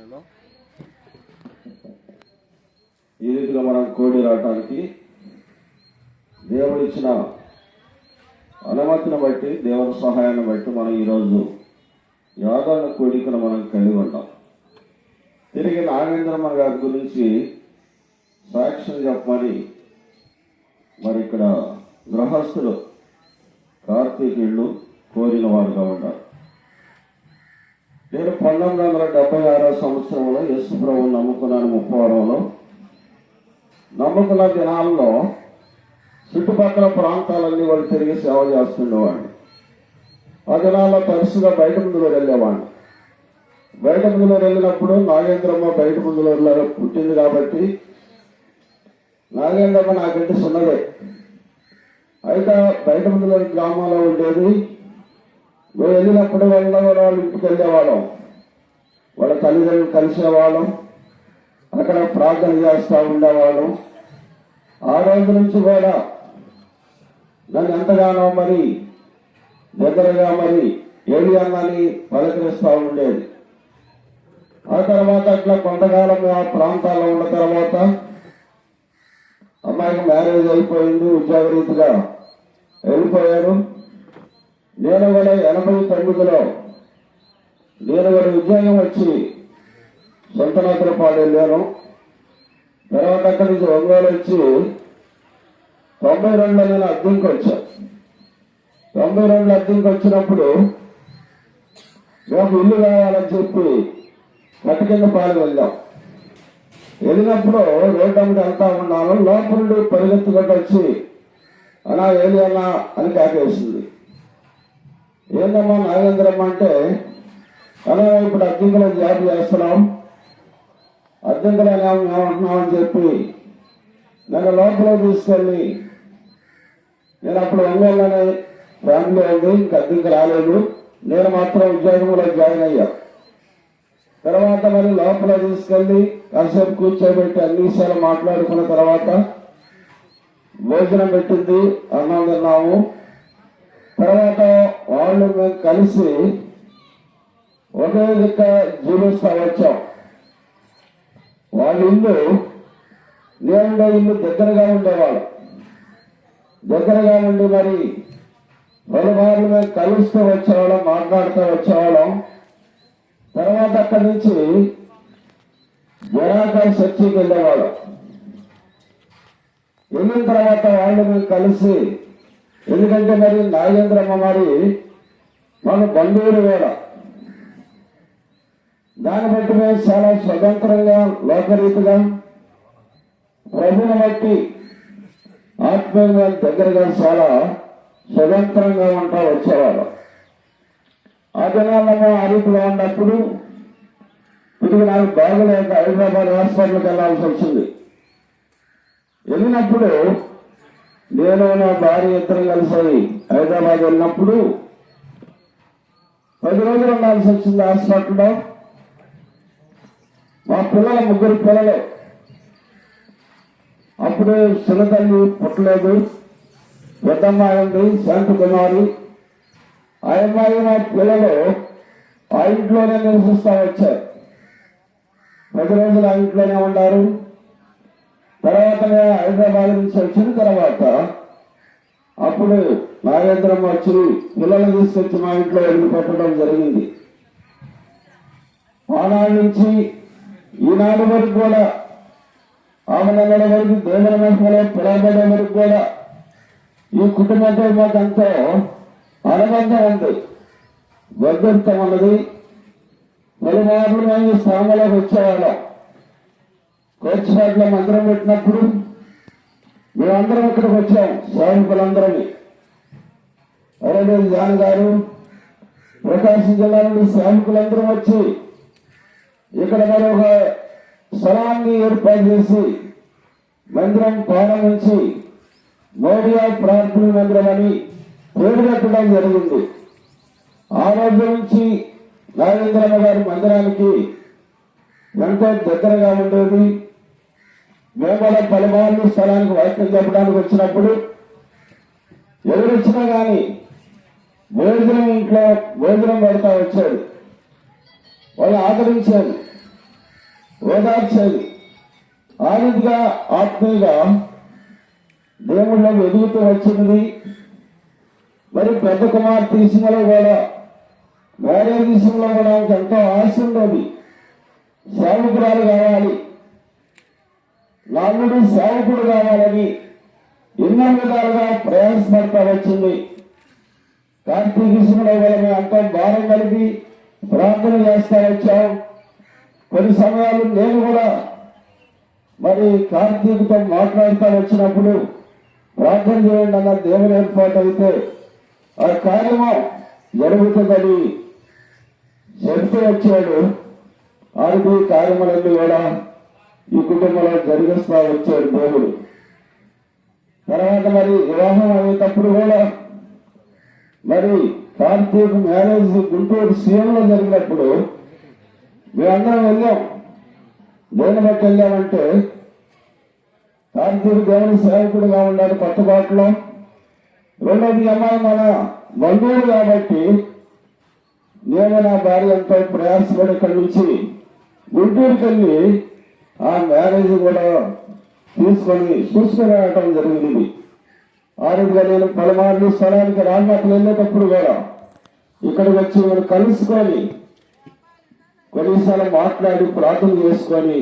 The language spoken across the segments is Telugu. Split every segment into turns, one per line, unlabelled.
ఆధ్వర్యంలో ఈ రీతిగా మనం కోడి రావటానికి దేవుడిచ్చిన అనుమతిని బట్టి, దేవుని సహాయాన్ని బట్టి మనం ఈరోజు యాదవ కోడికను మనం కలిగి ఉంటాం. తిరిగి నాగేంద్రమ్మ గారి గురించి సాక్ష్యం చెప్పమని మరి ఇక్కడ గృహస్థులు కార్తీకుళ్ళు కోరిన వారుగా ఉంటారు. నేను 1976 సంవత్సరంలో యేసు ప్రభువును నమ్ముకున్నాను. 30 నమ్ముకున్న దినాల్లో చుట్టుపక్కల ప్రాంతాలన్నీ వాళ్ళు తిరిగి సేవ చేస్తుండేవాడిని. ఆ దినాల్లో తరచుగా బయట ముందులో వెళ్ళేవాడిని. బయట ముందులో వెళ్ళినప్పుడు నాగేంద్రమ్మ బయట ముందులో పుట్టింది కాబట్టి నాగేంద్రమ్మ నాకంటే చిన్నదే. అయితే బయట ముందులో గ్రామంలో ఉండేది. మేము వెళ్ళినప్పుడు వాళ్ళ ఇంటికి వెళ్ళేవాళ్ళం, వాళ్ళ తల్లిదండ్రులు కలిసేవాళ్ళం, అక్కడ ప్రార్థన చేస్తూ ఉండేవాళ్ళం. ఆ రోజు నుంచి కూడా నన్ను ఎంతగానో మరి దగ్గరగా మరి ఏలియన్నని పలకరిస్తూ ఉండేది. ఆ తర్వాత అట్లా కొంతకాలం ఆ ప్రాంతాల్లో ఉన్న తర్వాత అమ్మాయికి మ్యారేజ్ అయిపోయింది, ఉద్యోగరీతిగా వెళ్ళిపోయారు. నేను కూడా 89లో నేను కూడా ఉద్యోగం వచ్చి సొంతనాథులపాడు వెళ్ళాను. తర్వాత అక్కడి నుంచి ఒంగోలు వచ్చి 92లో నేను అద్దెంకి వచ్చాను. 92లో అద్దెంకి వచ్చినప్పుడు మేము ఇల్లు కావాలని చెప్పి కట్టకింద పాలు వెళ్ళాం. వెళ్ళినప్పుడు రోడ్డు అమ్మడి వెళ్తా ఉన్నాను. లోపల నుండి పరిగెత్తుకుంటూ వచ్చి అలా ఏలి అన్నా అని కేకేసింది. ఏందమ్మా నాగేంద్రమ్మ అంటే, అలా ఇప్పుడు అద్దెంకులో జాబ్ చేస్తున్నాం, అద్దెంకులు ఏమంటున్నాం అని చెప్పి నన్ను లోపల తీసుకెళ్ళి, నేను అప్పుడు ఒంగోలులోనే ఫ్యామిలీ ఉంది, ఇంకా అద్దెంకు రాలేదు. నేను మాత్రం ఉద్యోగంలో జాయిన్ అయ్యా. తర్వాత మరి లోపల తీసుకెళ్ళి కాసేపు కూర్చోబెట్టి అన్ని విషయాలు మాట్లాడుకున్న తర్వాత భోజనం పెట్టింది, అన్నం తిన్నాము. తర్వాత వాళ్ళు మేము కలిసి ఒకే దిక్క జీవిస్తూ వచ్చాం. వాళ్ళ ఇల్లు నేనుండే ఇల్లు దగ్గరగా ఉండేవాళ్ళు. దగ్గరగా ఉండి మరి పలుమార్లు మేము కలుస్తూ వచ్చేవాళ్ళం, మాట్లాడుతూ వచ్చేవాళ్ళం. తర్వాత అక్కడి నుంచి జనాకాయ చర్చికి వెళ్ళేవాళ్ళం. వెళ్ళిన తర్వాత వాళ్ళు మేము కలిసి, ఎందుకంటే మరి నాగేంద్రమ్మ మరి మన బంధువులు కూడా, దాన్ని బట్టి మేము చాలా స్వతంత్రంగా లోకరీతిగా ప్రభువుని బట్టి ఆత్మీయంగా దగ్గరగా చాలా స్వతంత్రంగా ఉంటా వచ్చేవాళ్ళం. ఆ దినాల్లో ఆ రీతిలో ఉన్నప్పుడు ఇది నాకు బాగలేక హైదరాబాద్ హాస్పిటల్కి వెళ్లాల్సి వచ్చింది. వెళ్ళినప్పుడు నేను నా భార్య ఇద్దరం కలిసి హైదరాబాద్ వెళ్ళినప్పుడు 10 రోజులు ఉండాల్సి వచ్చింది హాస్పిటల్లో. మా పిల్లలు 3 పిల్లలు. అప్పుడు చిన్నతల్లి పుట్టలేదు. పెద్దమ్మాయి ఉంది శాంతకుమారి. ఆ అమ్మాయి మా పిల్లలు ఆ ఇంట్లోనే నివసిస్తా వచ్చారు. 10 రోజులు ఆ ఇంట్లోనే ఉన్నారు. తర్వాత హైదరాబాద్ నుంచి వచ్చిన తర్వాత అప్పుడు నాగేంద్రమ్మ వచ్చి పిల్లలు తీసుకొచ్చి మా ఇంట్లో వెళ్ళి పెట్టడం జరిగింది. ఆనాడు నుంచి ఈనాడు వరకు కూడా, ఆమె నెలల వరకు దేవుని మహిమలో పిలవబడే వరకు కూడా ఈ కుటుంబంతో మాకు ఎంతో అనుబంధం ఉంది, బంధుత్వం ఉన్నది. పలుమార్లు మేము ఈ స్థానంలోకి వచ్చేవాళ్ళం. కోచిపాట్లో మందిరం పెట్టినప్పుడు మేమందరం ఇక్కడికి వచ్చాం, సేవకులందరం. అరవేలు జాన్ గారు, ప్రకాశం జిల్లా నుండి సేవకులందరం వచ్చి ఇక్కడ మరొక స్థలాన్ని ఏర్పాటు చేసి మందిరం ప్రారంభించి మోడియా ప్రార్థన మందిరం అని పేరు పెట్టడం జరిగింది. ఆ రోజు నుంచి నాగేంద్రమ్మ గారి మందిరానికి ఎంతో దగ్గరగా ఉండేది. మేము కూడా పలుమార్లు స్థలానికి వాక్యం చెప్పడానికి వచ్చినప్పుడు ఎవరు వచ్చినా కానీ భోజనం ఇంట్లో భోజనం పెడతా వచ్చాడు. వాళ్ళు ఆదరించారు. ఓదార్చేది. ఆ రీతిగా ఆత్మీయంగా దేవుళ్ళ ఎదుగుతూ వచ్చినది. మరి పెద్ద కుమార్తె విషయంలో కూడా, మ్యారేజ్ విషయంలో కూడా ఎంతో ఆశ ఉండేది. సేవకురాలు కావాలి, నాలుగుడు సేవకుడు కావాలని ఎన్నో విధాలుగా ప్రయాసపడతా వచ్చింది. కార్తీక విషయంలో కూడా మేము అంతా భారం కలిపి ప్రార్థన చేస్తా వచ్చాం. కొన్ని సమయాలు నేను కూడా మరి కార్తీకతో మాట్లాడుతూ వచ్చినప్పుడు ప్రార్థన చేయండి అన్న దేవుని ఏర్పాటు అయితే ఆ కార్యము జరుగుతుందని చెప్తూ వచ్చాడు. ఆరుగు కార్యములన్నీ కూడా ఈ కుటుంబంలో జరిగిస్తూ వచ్చాడు దేవుడు. తర్వాత మరి వివాహం అయ్యేటప్పుడు కూడా మరి కార్తీక మ్యారేజ్ గుంటూరు సీఎంలో జరిగినప్పుడు మేమందరం వెళ్ళాం. దేని బట్టి వెళ్ళామంటే కార్తీక దేవుని సేవకుడుగా ఉన్నాడు పట్టుబాటులో. రెండోది అమ్మాయి మన బంధువులు కాబట్టి నేను నా భార్య ఎంతో ప్రయాసపడి ఇక్కడి నుంచి గుంటూరుకి వెళ్ళి ఆ మ్యారేజ్ కూడా చూసుకొని రావటం జరిగింది. ఆ రీతిగా నేను పలుమార్లు స్థలానికి రాజమాటలు వెళ్ళేటప్పుడు కూడా ఇక్కడికి వచ్చి మనం కలుసుకొని కొన్నిసార్లు మాట్లాడి ప్రార్థన చేసుకొని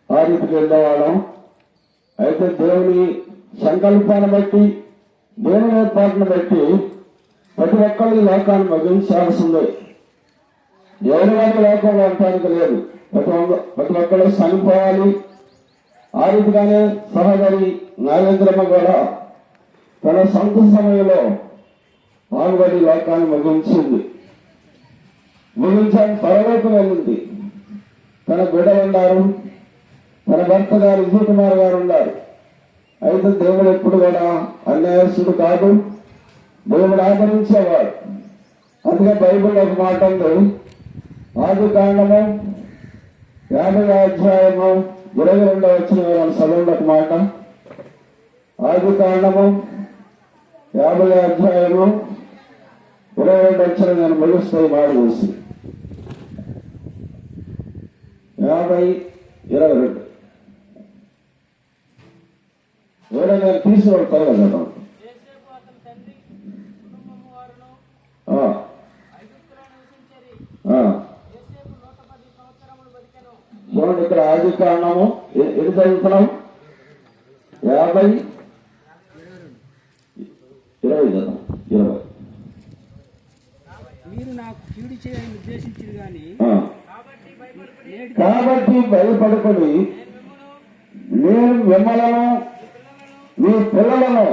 ఆ రీతికి వెళ్ళేవాళ్ళం. అయితే దేవుని సంకల్పాన్ని బట్టి, దేవుని ఏర్పాటును బట్టి ప్రతి ఒక్కరి లోకాన్ని మగించాల్సిందే. ఎవరి వారి లోకంలో అంటానికి లేదు. ప్రతి ఒక్కరు చనిపోవాలి. ఆ రీతిగానే సహోదరి నాగేంద్రమ్మ కూడా తన సొంత సమయంలో పాల్గొని లోకాన్ని ముగించాలని పరలోకం వెళ్ళింది. తన బిడ్డలు ఉన్నారు, తన భర్త గారు విజయ్ కుమార్ గారు ఉన్నారు. అయితే దేవుడు ఎప్పుడు కూడా అన్యాయస్తుడు కాదు, దేవుడు ఆదరించేవాడు. అందుకే బైబిల్ ఒక మాట ఉంది, ఆది కాండము 50వ అధ్యాయము 22వ వచనం చదవండి. ఒక మాట, ఆది కాండము 50వ అధ్యాయము 22వ వచనం నేను ముగిస్తాయి మాట చూసి 50:22 ఎవరో నేను తీసుకువెళ్తాను కదా. చూడండి, ఇక్కడ ఆది కాండము ఎన్ని చదువుతున్నాం? 50:20.
మీరు నాకు కీడు చేయాలని ఉద్దేశించారు కానీ
కాబట్టి భయపడుకొని నేను మిమ్మలను మీ పిల్లలను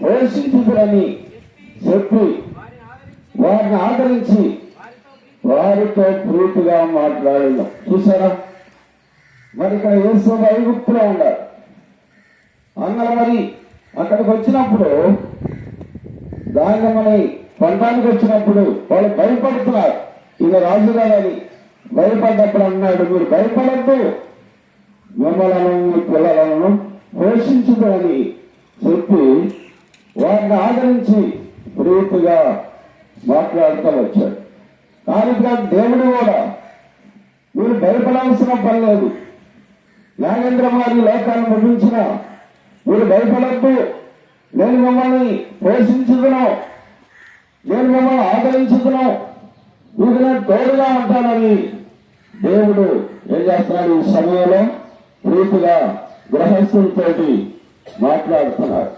పోషించుదని చెప్పి వారిని ఆదరించి వారితో ప్రీతిగా మాట్లాడడం. చూసారా, మరి ఇక్కడ యేసు ఐగుప్తులో ఉన్నారు. అందులో మరి అక్కడికి వచ్చినప్పుడు దానిమని పంటానికి వచ్చినప్పుడు వాళ్ళు భయపడుతున్నారు. ఈయన రాజుగారని భయపడ్డప్పుడు అన్నాడు, మీరు భయపడద్దు, మిమ్మలను మీ పిల్లలను పోషించుదని చెప్పి వారిని ఆదరించి ప్రీతిగా మాట్లాడుతూ వచ్చాడు. కానీ దేవుడు కూడా మీరు భయపడాల్సిన పని లేదు. నాగేంద్రమ్మ గారి లోకాన్ని ముగించిన మీరు భయపడద్దు, నేను మిమ్మల్ని పోషించుకున్నాం, నేను మిమ్మల్ని ఆదరించుకున్నాం, మీకు నేను తోడుగా ఉంటానని దేవుడు ఏం చేస్తున్నాడు? ఈ సమయంలో ప్రీతిగా గృహస్థులతోటి మాట్లాడుతున్నాడు.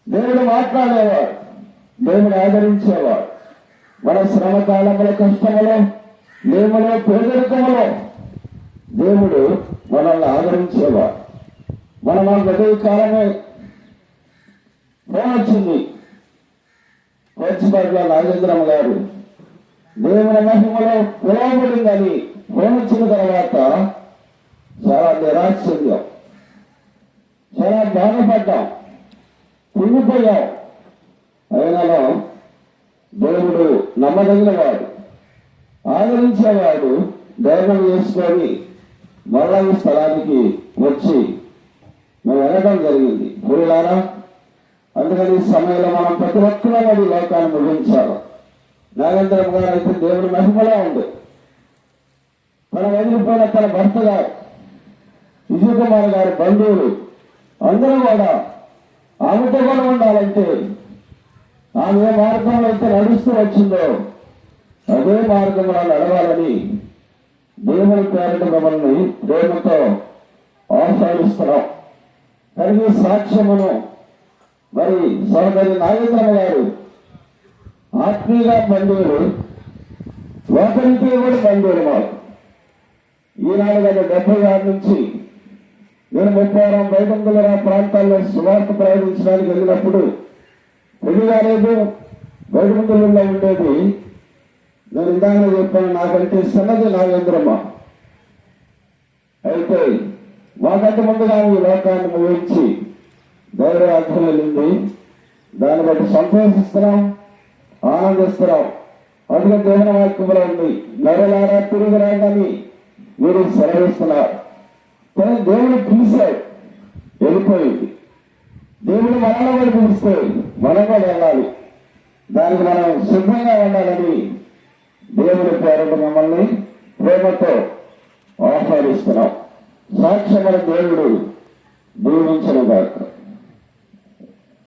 దేవుడు మాట్లాడేవాడు, దేవుడు ఆదరించేవాడు. మన శ్రమ కాలంలో, కష్టములో, లేములో, పేదరికములో దేవుడు మనల్ని ఆదరించేవాడు. మనం అదే కాలమే ఫోన్ వచ్చింది. కోచిపాట్ల నాగేంద్రమ్మ గారు దేవుని మహిమలో పిలవబడిందని ఫోన్ వచ్చిన తర్వాత చాలా నిరాశ చెందాం, చాలా బాధపడ్డాం, కుంగిపోయాం. అయినాలో దేవుడు నమ్మదగిన వాడు, ఆదరించేవాడు. ధైర్యం చేసుకొని మళ్ళా ఈ స్థలానికి వచ్చి మేము వెళ్ళడం జరిగింది. పురులారా, అందుకని ఈ సమయంలో మనం ప్రతి ఒక్కరూ లోకాన్ని ముగించాలి. నాగేంద్రమ్మ గారు అయితే దేవుడి మహిమలో ఉంది. తన వదిలిపోయిన తన భర్త గారు విజయ్ కుమార్ గారి బంధువులు అందరూ కూడా ఆమెతో కూడా ఉండాలంటే ఆమె ఏ మార్గంలో అయితే నడుస్తూ వచ్చిందో అదే మార్గంలో నడవాలని దేవుని పేరిట మిమ్మల్ని ప్రేమతో ఆహ్వానిస్తున్నాం. కలిగి సాక్ష్యమును మరి సోదరి నాగేంద్రమ్మ గారు ఆత్మీయ బంధువులు, లోకలికి కూడా బంధువులు మాకు. ఈనాడు గత 76 నుంచి నేను 36 బయటంగుల ప్రాంతాల్లో సువార్త ప్రయోగించడానికి వెళ్ళినప్పుడు పెళ్లిగాలేదు బయటంగులలో ఉండేది. నేను ఇందాక చెప్పాను, నాకంటే చిన్నది నాగేంద్రమ్మ. అయితే మాకంటే ముందుగా ఈ లోకాన్ని ముగించి దైవరాజ్యం వెళ్ళింది. దాన్ని బట్టి సంతోషిస్తున్నాం, ఆనందిస్తున్నాం. అందుకే దేవుని వాక్యంలో ఉంది, నరులారా తిరిగి రాగాని మీరు సెలవిస్తున్నారు. కానీ దేవుడు పిలిచాడు, వెళ్ళిపోయింది. దేవుడు మనలో కూడా పిలిస్తే మనం కూడా వెళ్ళాలి. దానికి మనం సిద్ధంగా ఉండాలని దేవుని పేరుట మమ్మల్ని ప్రేమతో ఆహ్వానిస్తున్నాం. సాక్ష్యమైన దేవుడు దీవించను గాక.